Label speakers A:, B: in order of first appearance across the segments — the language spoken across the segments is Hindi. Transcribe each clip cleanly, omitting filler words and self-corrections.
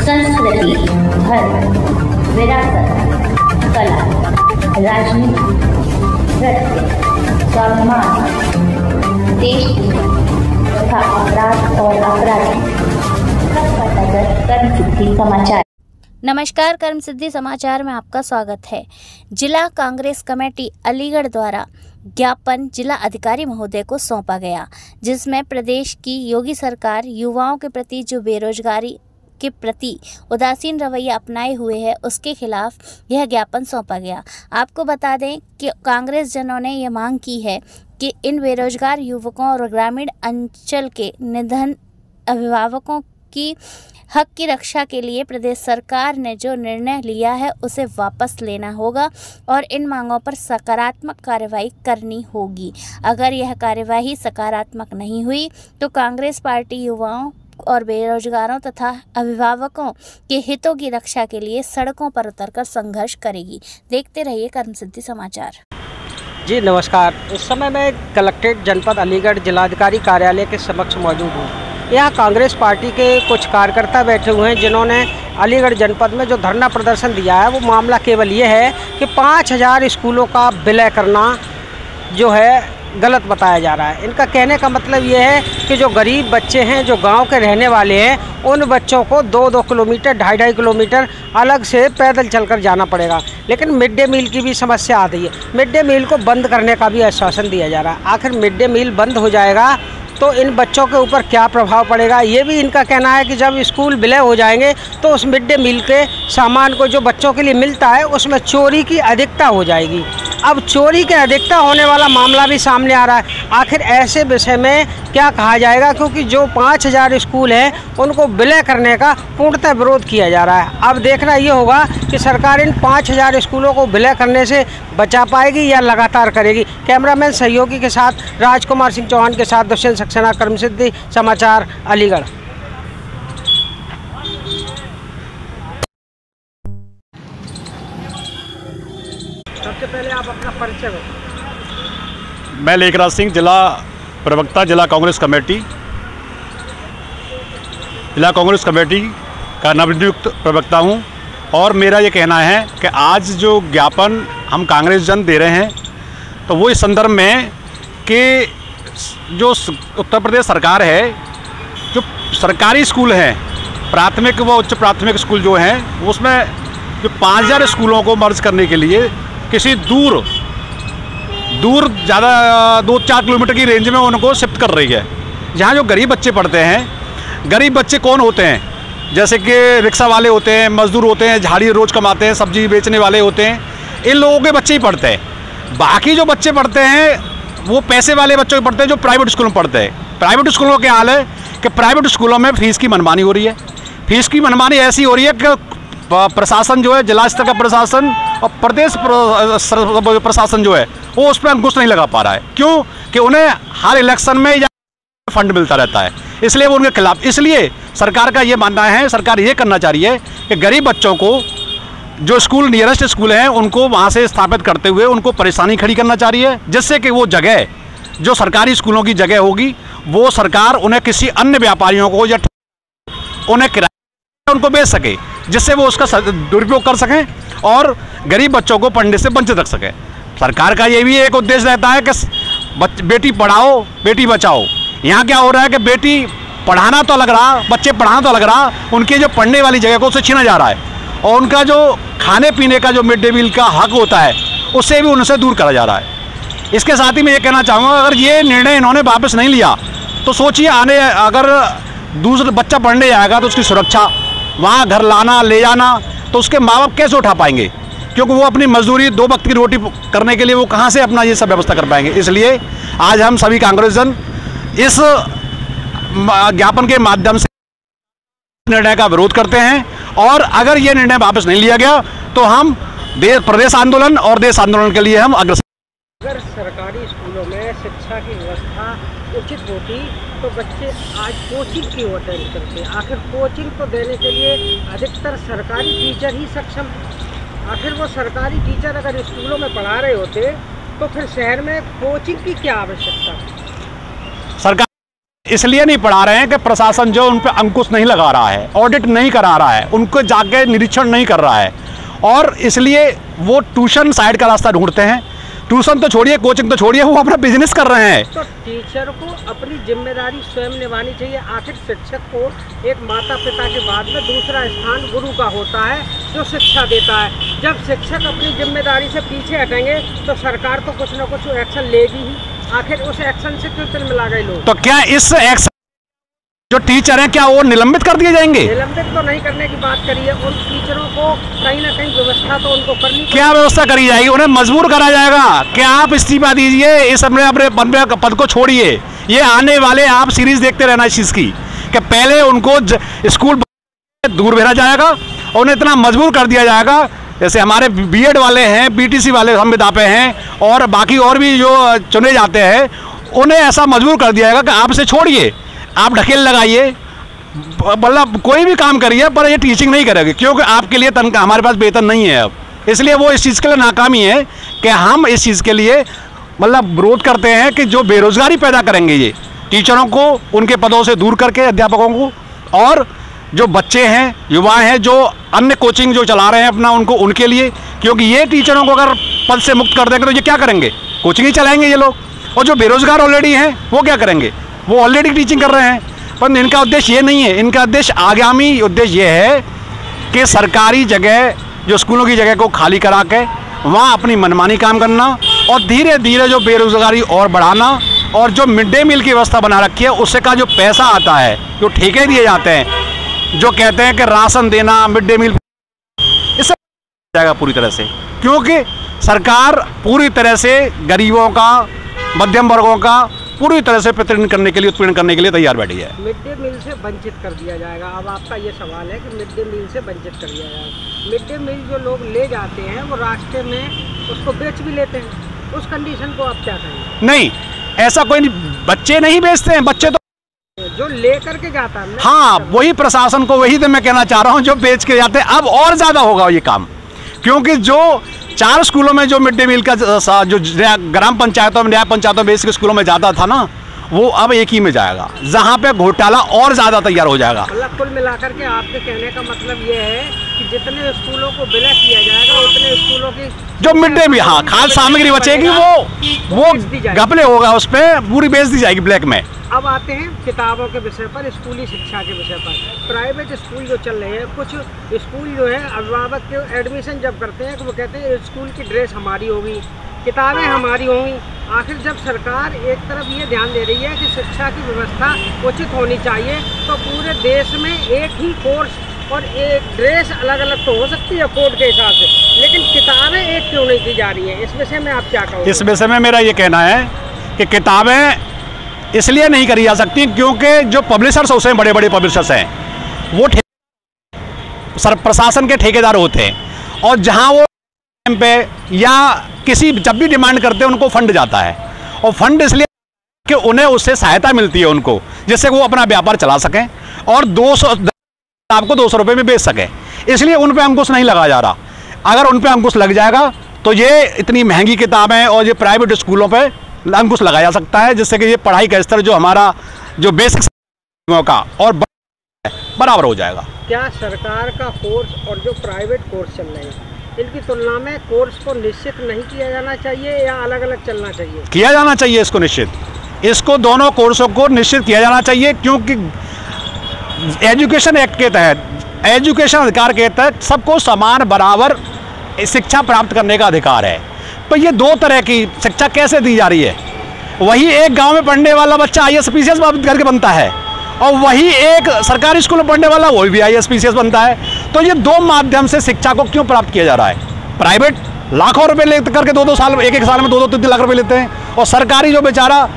A: संस्कृति, धर्म, विरासत, कला, राजनीति, नृत्य, स्वाभिमान, देश तथा अपराध और अपराधी सबका नजर कर्म सिद्धि समाचार।
B: नमस्कार, कर्म सिद्धि समाचार में आपका स्वागत है। जिला कांग्रेस कमेटी अलीगढ़ द्वारा ज्ञापन जिला अधिकारी महोदय को सौंपा गया, जिसमें प्रदेश की योगी सरकार युवाओं के प्रति जो बेरोजगारी के प्रति उदासीन रवैया अपनाए हुए है उसके खिलाफ यह ज्ञापन सौंपा गया। आपको बता दें कि कांग्रेस जनों ने यह मांग की है कि इन बेरोजगार युवकों और ग्रामीण अंचल के निधन अभिभावकों की हक की रक्षा के लिए प्रदेश सरकार ने जो निर्णय लिया है उसे वापस लेना होगा और इन मांगों पर सकारात्मक कार्रवाई करनी होगी। अगर यह कार्यवाही सकारात्मक नहीं हुई तो कांग्रेस पार्टी युवाओं और बेरोजगारों तथा अभिभावकों के हितों की रक्षा के लिए सड़कों पर उतरकर संघर्ष करेगी। देखते रहिए कर्म सिद्धि समाचार।
C: जी नमस्कार। इस समय मैं कलेक्ट्रेट जनपद अलीगढ़ जिलाधिकारी कार्यालय के समक्ष मौजूद हूँ। यहाँ कांग्रेस पार्टी के कुछ कार्यकर्ता बैठे हुए हैं जिन्होंने अलीगढ़ जनपद में जो धरना प्रदर्शन दिया है वो मामला केवल ये है कि 5000 स्कूलों का विलय करना जो है गलत बताया जा रहा है। इनका कहने का मतलब ये है कि जो गरीब बच्चे हैं, जो गांव के रहने वाले हैं, उन बच्चों को 2-2 किलोमीटर 2.5 किलोमीटर अलग से पैदल चलकर जाना पड़ेगा। लेकिन मिड डे मील की भी समस्या आ रही है। मिड डे मील को बंद करने का भी आश्वासन दिया जा रहा है। आखिर मिड डे मील बंद हो जाएगा तो इन बच्चों के ऊपर क्या प्रभाव पड़ेगा, ये भी इनका कहना है कि जब स्कूल विलय हो जाएंगे तो उस मिड डे मील के सामान को जो बच्चों के लिए मिलता है उसमें चोरी की अधिकता हो जाएगी। अब चोरी के अधिकता होने वाला मामला भी सामने आ रहा है। आखिर ऐसे विषय में क्या कहा जाएगा, क्योंकि जो 5000 स्कूल हैं उनको विलय करने का पूर्णतः विरोध किया जा रहा है। अब देखना ये होगा कि सरकार इन 5000 स्कूलों को विलय करने से बचा पाएगी या लगातार करेगी। कैमरामैन सहयोगी के साथ राजकुमार सिंह चौहान के साथ दुष्यंत सक्सेना, कर्म सिद्धि समाचार, अलीगढ़। सबसे पहले आप अपना परिचय बताएं।
D: मैं लेखराज सिंह, जिला प्रवक्ता, जिला कांग्रेस कमेटी का नवनियुक्त प्रवक्ता हूं। और मेरा ये कहना है कि आज जो ज्ञापन हम कांग्रेस जन दे रहे हैं तो वो इस संदर्भ में कि जो उत्तर प्रदेश सरकार है, जो सरकारी स्कूल हैं, प्राथमिक व उच्च प्राथमिक स्कूल जो हैं, उसमें जो 5000 स्कूलों को मर्ज करने के लिए किसी दूर ज़्यादा 2-4 किलोमीटर की रेंज में उनको शिफ्ट कर रही है। जहाँ जो गरीब बच्चे पढ़ते हैं, गरीब बच्चे कौन होते हैं, जैसे कि रिक्शा वाले होते हैं, मजदूर होते हैं, झाड़ी रोज़ कमाते हैं, सब्जी बेचने वाले होते हैं, इन लोगों के बच्चे ही पढ़ते हैं। बाकी जो बच्चे पढ़ते हैं वो पैसे वाले बच्चों के पढ़ते हैं जो प्राइवेट स्कूलों में पढ़ते हैं। प्राइवेट स्कूलों के हाल है कि प्राइवेट स्कूलों में फ़ीस की मनमानी हो रही है। फ़ीस की मनमानी ऐसी हो रही है कि प्रशासन जो है, जिला स्तर का प्रशासन और प्रदेश प्रशासन जो है वो उस पर अंकुश नहीं लगा पा रहा है। क्यों कि उन्हें हर इलेक्शन में फंड मिलता रहता है, इसलिए वो उनके खिलाफ। इसलिए सरकार का ये मानना है, सरकार ये करना चाह रही है कि गरीब बच्चों को जो स्कूल नियरेस्ट स्कूल हैं उनको वहाँ से स्थापित करते हुए उनको परेशानी खड़ी करना चाह रही है, जिससे कि वो जगह जो सरकारी स्कूलों की जगह होगी वो सरकार उन्हें किसी अन्य व्यापारियों को या उन्हें किराए उनको बेच सके, जिससे वो उसका दुरुपयोग कर सकें और गरीब बच्चों को पढ़ने से वंचित रख सकें। सरकार का ये भी एक उद्देश्य रहता है कि बेटी पढ़ाओ बेटी बचाओ। यहाँ क्या हो रहा है कि बेटी पढ़ाना तो लग रहा, बच्चे पढ़ाना तो लग रहा, उनकी जो पढ़ने वाली जगह को उससे छीना जा रहा है और उनका जो खाने पीने का जो मिड डे मील का हक होता है उससे भी उनसे दूर करा जा रहा है। इसके साथ ही मैं ये कहना चाहूँगा, अगर ये निर्णय इन्होंने वापस नहीं लिया तो सोचिए अगर दूसरा बच्चा पढ़ने जाएगा तो उसकी सुरक्षा, वहाँ घर लाना ले जाना, तो उसके माँ बाप कैसे उठा पाएंगे, क्योंकि वो अपनी मजदूरी 2 वक्त की रोटी करने के लिए वो कहाँ से अपना ये सब व्यवस्था कर पाएंगे। इसलिए आज हम सभी कांग्रेस जन इस ज्ञापन के माध्यम से निर्णय का विरोध करते हैं और अगर ये निर्णय वापस नहीं लिया गया तो हम प्रदेश आंदोलन और देश आंदोलन के लिए हम अग्रसर।
C: अगर सरकारी स्कूलों में शिक्षा की व्यवस्था उचित होती तो बच्चे आज कोचिंग क्यों अटेंड करते। आखिर कोचिंग तो देने के लिए अधिकतर सरकारी टीचर ही सक्षम है। आखिर वो सरकारी टीचर अगर स्कूलों में पढ़ा रहे होते तो फिर शहर में कोचिंग की क्या आवश्यकता।
D: सरकार इसलिए नहीं पढ़ा रहे हैं कि प्रशासन जो उन पर अंकुश नहीं लगा रहा है, ऑडिट नहीं करा रहा है, उनको जाके निरीक्षण नहीं कर रहा है, और इसलिए वो ट्यूशन साइड का रास्ता ढूंढते हैं। ट्यूशन तो छोड़िए, कोचिंग तो छोड़िए, वो अपना बिजनेस कर रहे हैं।
C: तो टीचर को अपनी जिम्मेदारी स्वयं निभानी चाहिए। आखिर शिक्षक को एक माता पिता के बाद में दूसरा स्थान गुरु का होता है, जो शिक्षा देता है। जब शिक्षक अपनी जिम्मेदारी से पीछे हटेंगे तो सरकार तो कुछ न कुछ एक्शन लेगी ही। आखिर उस एक्शन से क्यों तिलमिला गए लोग?
D: तो क्या इस एक्शन जो टीचर हैं क्या वो निलंबित कर दिए जाएंगे?
C: निलंबित तो नहीं करने की बात करी है, उन टीचरों को कहीं ना कहीं व्यवस्था तो उनको करनी।
D: क्या व्यवस्था करी जाएगी? उन्हें मजबूर करा जाएगा कि आप इस्तीफा दीजिए, इस अपने पद को छोड़िए। ये आने वाले आप सीरीज देखते रहना इस चीज़ की कि पहले उनको स्कूल दूर भेजा जाएगा और उन्हें इतना मजबूर कर दिया जाएगा, जैसे हमारे बीएड वाले हैं, बीटीसी वाले संविदा पे हैं और बाकी और भी जो चुने जाते हैं, उन्हें ऐसा मजबूर कर दिया जाएगा कि आप इसे छोड़िए, आप ढकेल लगाइए, मतलब कोई भी काम करिए, पर ये टीचिंग नहीं करेगी क्योंकि आपके लिए तनख्वाह, हमारे पास वेतन नहीं है अब। इसलिए वो इस चीज़ के लिए नाकामी है कि हम इस चीज़ के लिए मतलब विरोध करते हैं कि जो बेरोजगारी पैदा करेंगे ये टीचरों को उनके पदों से दूर करके, अध्यापकों को, और जो बच्चे हैं, युवा हैं, जो अन्य कोचिंग जो चला रहे हैं अपना, उनको उनके लिए, क्योंकि ये टीचरों को अगर पद से मुक्त कर देंगे तो ये क्या करेंगे? कोचिंग ही चलाएंगे ये लोग। और जो बेरोजगार ऑलरेडी हैं वो क्या करेंगे? वो ऑलरेडी टीचिंग कर रहे हैं। पर इनका उद्देश्य ये नहीं है, इनका उद्देश्य, आगामी उद्देश्य ये है कि सरकारी जगह, जो स्कूलों की जगह को खाली करा के वहाँ अपनी मनमानी काम करना और धीरे धीरे जो बेरोजगारी और बढ़ाना, और जो मिड डे मील की व्यवस्था बना रखी है उससे का जो पैसा आता है, जो ठेके दिए जाते हैं, जो कहते हैं कि राशन देना, मिड डे मील, इससे जाएगा पूरी तरह से, क्योंकि सरकार पूरी तरह से गरीबों का, मध्यम वर्गों का पूरी तरह से उत्पीड़न करने के लिए तैयार बैठी है।
C: मिड डे मील से वंचित कर दिया जाएगा। अब आपका ये सवाल है कि मिड डे मील से वंचित कर दिया जाएगा। मिड डे मील जो लोग ले जाते हैं वो रास्ते में उसको बेच भी लेते हैं, उस कंडीशन को आप क्या कहेंगे?
D: नहीं, ऐसा कोई नहीं, बच्चे नहीं बेचते हैं, बच्चे तो
C: जो ले करके जाता है।
D: हाँ, वही प्रशासन को, वही तो मैं कहना चाह रहा हूँ, जो बेच के जाते हैं। अब और ज़्यादा होगा ये काम, क्योंकि जो 4 स्कूलों में जो मिड डे मील का जो ग्राम पंचायतों में, न्याय पंचायतों में, बेसिक स्कूलों में जाता था ना, वो अब एक ही में जाएगा, जहाँ पे घोटाला और ज़्यादा तैयार हो जाएगा।
C: मतलब कुल मिलाकर के आपके कहने का मतलब ये है कि जितने स्कूलों को विलय किया जाएगा उतने स्कूलों की
D: जो मिड डे मील, हाँ, खाद्य सामग्री बचेगी वो घपले होगा, उस पर पूरी बेच दी जाएगी ब्लैक में।
C: अब आते हैं किताबों के विषय पर, स्कूली शिक्षा के विषय पर। प्राइवेट स्कूल जो चल रहे हैं, कुछ स्कूल जो है अभिभावक के एडमिशन जब करते हैं तो वो कहते हैं स्कूल की ड्रेस हमारी होगी, किताबें हमारी होंगी। आखिर जब सरकार एक तरफ ये ध्यान दे रही है कि शिक्षा की व्यवस्था उचित होनी चाहिए, तो पूरे देश में एक ही कोर्स और एक ड्रेस अलग अलग तो हो सकती है कोड के हिसाब से, लेकिन किताबें एक क्यों नहीं की जा रही हैं? इस विषय में आप क्या कहोगे?
D: इस विषय में मेरा ये कहना है कि किताबें इसलिए नहीं करी जा सकती क्योंकि जो पब्लिशर्स होते हैं, बड़े बड़े पब्लिशर्स हैं, वो प्रशासन के ठेकेदार होते हैं, और जहां वो टाइम पे या किसी जब भी डिमांड करते हैं उनको फंड जाता है, और फंड इसलिए कि उन्हें उससे सहायता मिलती है उनको, जिससे वो अपना व्यापार चला सकें और 200 आपको 200 रुपये में बेच सकें। इसलिए उन पर अंकुश नहीं लगाया जा रहा। अगर उन पर अंकुश लग जाएगा तो ये इतनी महंगी किताबें और ये प्राइवेट स्कूलों पर अंकुश लगाया जा सकता है, जिससे कि ये पढ़ाई का स्तर जो हमारा जो बेसिक का और बराबर हो जाएगा।
C: क्या सरकार का कोर्स और जो प्राइवेट कोर्स चल रहे हैं, इनकी तुलना में कोर्स को निश्चित नहीं किया जाना चाहिए या अलग अलग चलना चाहिए?
D: किया जाना चाहिए इसको निश्चित, इसको दोनों कोर्सों को निश्चित किया जाना चाहिए, क्योंकि एजुकेशन एक्ट के तहत, एजुकेशन अधिकार के तहत सबको समान बराबर शिक्षा प्राप्त करने का अधिकार है। तो ये 2 तरह की शिक्षा कैसे दी जा रही है? वही एक गांव में पढ़ने वाला बच्चा IAS PCS करके बनता है, और वही एक सरकारी स्कूल में पढ़ने वाला वही भी IAS PCS बनता है। तो ये 2 माध्यम से शिक्षा को क्यों प्राप्त किया जा रहा है? प्राइवेट लाखों रुपए ले करके 2-2 साल, एक साल में 2-2-3 लाख रुपए लेते हैं, और सरकारी जो बेचारा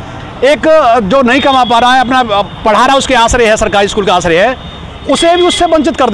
D: एक जो नहीं कमा पा रहा है, अपना पढ़ा रहा है, उसके आश्रय है, सरकारी स्कूल का आश्रय है, उसे भी उससे वंचित कर